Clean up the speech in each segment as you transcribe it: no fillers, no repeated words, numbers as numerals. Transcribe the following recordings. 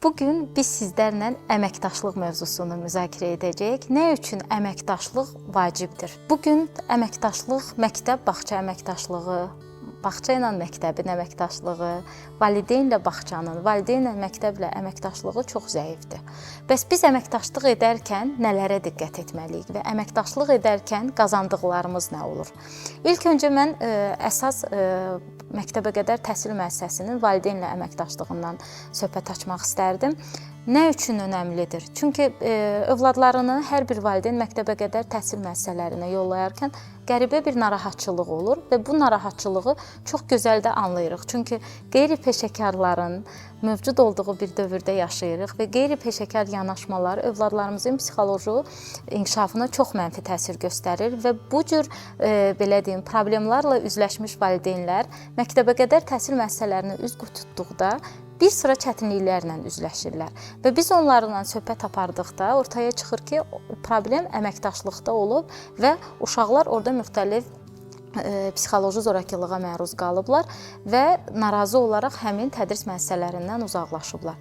Bugün biz sizlərlə əməkdaşlıq mövzusunu müzakirə edəcəyik. Nə üçün əməkdaşlıq vacibdir? Bugün əməkdaşlıq, məktəb-bağça əməkdaşlığı, bağça ilə məktəbin əməkdaşlığı, valideynlə bağçanın, valideynlə məktəblə əməkdaşlığı çox zəifdir. Bəs biz əməkdaşlıq edərkən nələrə diqqət etməliyik və əməkdaşlıq edərkən qazandıqlarımız nə olur? İlk öncə mən əsas məktəbə qədər təhsil müəssisəsinin valideynlə əməkdaşlığından söhbət açmaq istərdim. Nə üçün önəmlidir? Çünki övladlarını hər bir valideyn məktəbə qədər təhsil müəssisələrinə yollayarkən qəribə bir narahatçılıq olur və bu narahatçılığı çox gözəl də anlayırıq. Çünki qeyri-peşəkarların mövcud olduğu bir dövrdə yaşayırıq və qeyri-peşəkar yanaşmalar övladlarımızın psixoloji inkişafına çox mənfi təsir göstərir və bu cür belə deyim, problemlərlə üzləşmiş valideynlər məktəbə qədər təhsil müəssisələrinə üz tutduqda bir sıra çətinliklərlə üzləşirlər və biz onlarla söhbət apardıqda ortaya çıxır ki, problem əməkdaşlıqda olub və uşaqlar orada müxtəlif psixoloji zorakılığa məruz qalıblar və narazı olaraq həmin tədris müəssisələrindən uzaqlaşıblar.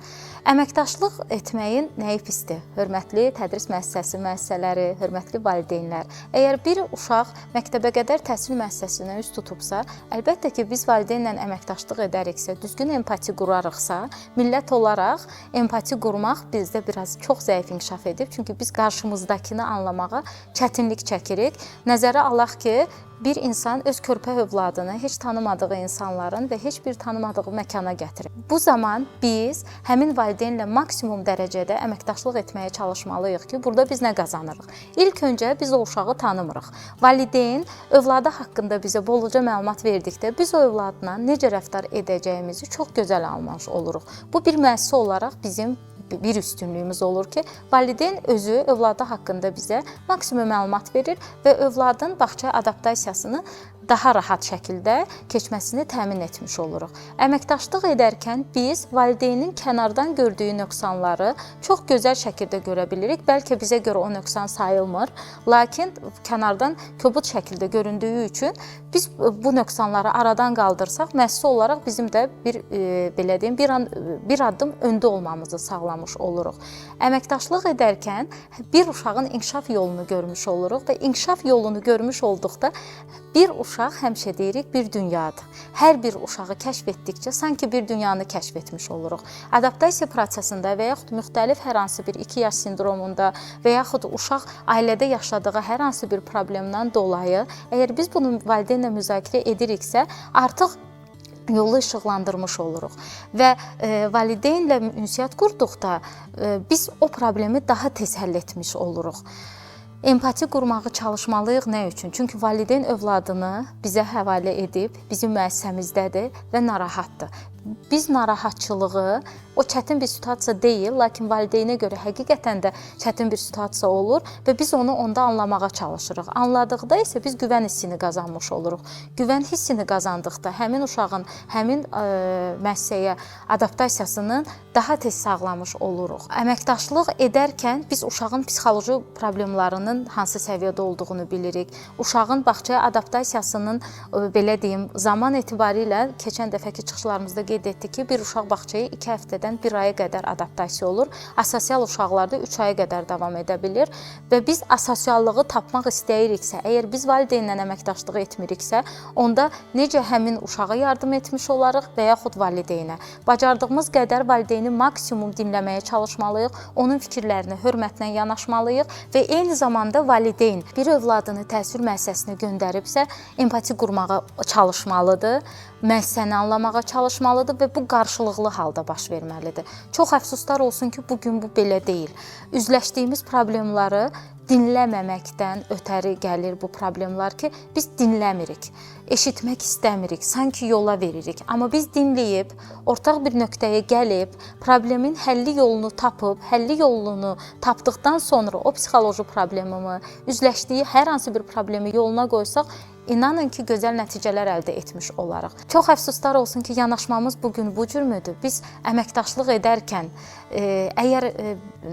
Əməkdaşlıq etməyin nəyi pisdir? Hörmətli tədris müəssisələri, hörmətli valideynlər. Əgər bir uşaq məktəbə qədər təhsil müəssisəsinə üz tutubsa, əlbəttə ki, biz valideynlə əməkdaşlıq edəriksə, düzgün empati qurarıqsa, millət olaraq empati qurmaq bizdə biraz çox zəif inkişaf edib. Çünki biz qarşımızdakını anlamağa çətinlik çəkirik. Nəzərə alaq ki, bir insan öz körpə övladını heç tanımadığı insanların və heç bir tanımadığı məkana gətirir. Bu zaman biz həmin valideynlə maksimum dərəcədə əməkdaşlıq etməyə çalışmalıyıq ki, burada biz nə qazanırıq? İlk öncə biz o uşağı tanımırıq. Valideyn övladı haqqında bizə boluca məlumat verdikdə biz o övladla necə rəftar edəcəyimizi çox gözəl anlamış oluruq. Bu bir müəssisə olaraq bizim bir üstünlüyümüz olur ki, valideyn özü övladı haqqında bizə maksimum məlumat verir və övladın bağça adaptasiyasını daha rahat şəkildə keçməsini təmin etmiş oluruq. Əməkdaşlıq edərkən biz valideynin kənardan gördüyü nöqsanları çox gözəl şəkildə görə bilirik. Bəlkə bizə görə o nöqsan sayılmır, lakin kənardan kobud şəkildə göründüyü üçün biz bu nöqsanları aradan qaldırsaq, müəssisə olaraq bizim də belə deyim, bir addım öndə olmamızı sağlamış oluruq. Əməkdaşlıq edərkən bir uşağın inkişaf yolunu görmüş oluruq və inkişaf yolunu görmüş olduqda bir uşaq həmişə deyirik bir dünyadır. Hər bir uşağı kəşf etdikcə sanki bir dünyanı kəşf etmiş oluruq. Adaptasiya prosesində və yaxud müxtəlif hər hansı bir 2 yaş sindromunda və yaxud uşaq ailədə yaşadığı hər hansı bir problemdən dolayı, əgər biz bunu valideynlə müzakirə ediriksə, artıq yolu işıqlandırmış oluruq və valideynlə ünsiyyət qurduqda biz o problemi daha tez həll etmiş oluruq. Empati qurmağı çalışmalıyıq. Nə üçün? Çünki valideyn övladını bizə həvalə edib, bizim müəssisəmizdədir və narahatdır. Biz narahatçılığı, o çətin bir situasiya deyil, lakin valideynə görə həqiqətən də çətin bir situasiya olur və biz onu onda anlamağa çalışırıq. Anladıqda isə biz güvən hissini qazanmış oluruq. Güvən hissini qazandıqda həmin uşağın, həmin müəssisəyə adaptasiyasını daha tez sağlamış oluruq. Əməkdaşlıq edərkən biz uşağın psixoloji problemlərinin hansı səviyyədə olduğunu bilirik. Uşağın bağçaya adaptasiyasının, belə deyim, zaman etibarilə keçən dəfəki çıxışlarımızda qeyd etdik ki, bir uşaq bağçaya 2 həftədən 1 aya qədər adaptasiya olur. Asosial uşaqlarda 3 aya qədər davam edə bilir və biz asosiallığı tapmaq istəyiriksə, əgər biz valideynlə əməkdaşlığı etmiriksə, onda necə həmin uşağa yardım etmiş olarıq və yaxud valideynə. Bacardığımız qədər valideyni maksimum dinləməyə çalışmalıyıq, onun fikirlərinə hörmətlə yanaşmalıyıq və eyni zamanda valideyn bir övladını təhsil müəssisəsinə göndəribsə, empati qurmağa çalışmalıdır, müəssisəni anlamağa çalışmalıdır və bu qarşılıqlı halda baş verməlidir. Çox əfsuslar olsun ki, bugün bu belə deyil. Üzləşdiyimiz problemləri dinləməməkdən ötəri gəlir bu problemlər ki, biz dinləmirik, eşitmək istəmirik, sanki yola veririk. Amma biz dinləyib, ortaq bir nöqtəyə gəlib, problemin həlli yolunu tapıb, həlli yolunu tapdıqdan sonra o psixoloji problemimi, üzləşdiyi hər hansı bir problemi yoluna qoysaq, İnanın ki, gözəl nəticələr əldə etmiş olarıq. Çox əfsuslar olsun ki, yanaşmamız bu gün bu cürmüdür. Biz əməkdaşlıq edərkən əgər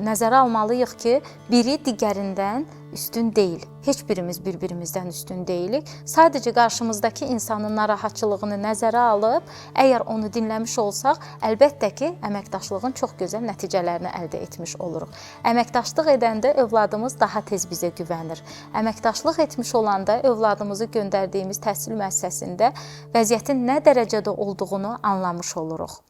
nəzərə almalıyıq ki, biri digərindən üstün deyil. Heç birimiz bir-birimizdən üstün deyilik. Sadəcə qarşımızdakı insanın narahatçılığını nəzərə alıb, əgər onu dinləmiş olsaq, əlbəttə ki, əməkdaşlığın çox gözəl nəticələrini əldə etmiş oluruq. Əməkdaşlıq edəndə övladımız daha tez bizə güvənir. Əməkdaşlıq etmiş olanda övladımızı göndərdiyimiz təhsil müəssisəsində vəziyyətin nə dərəcədə olduğunu anlamış oluruq.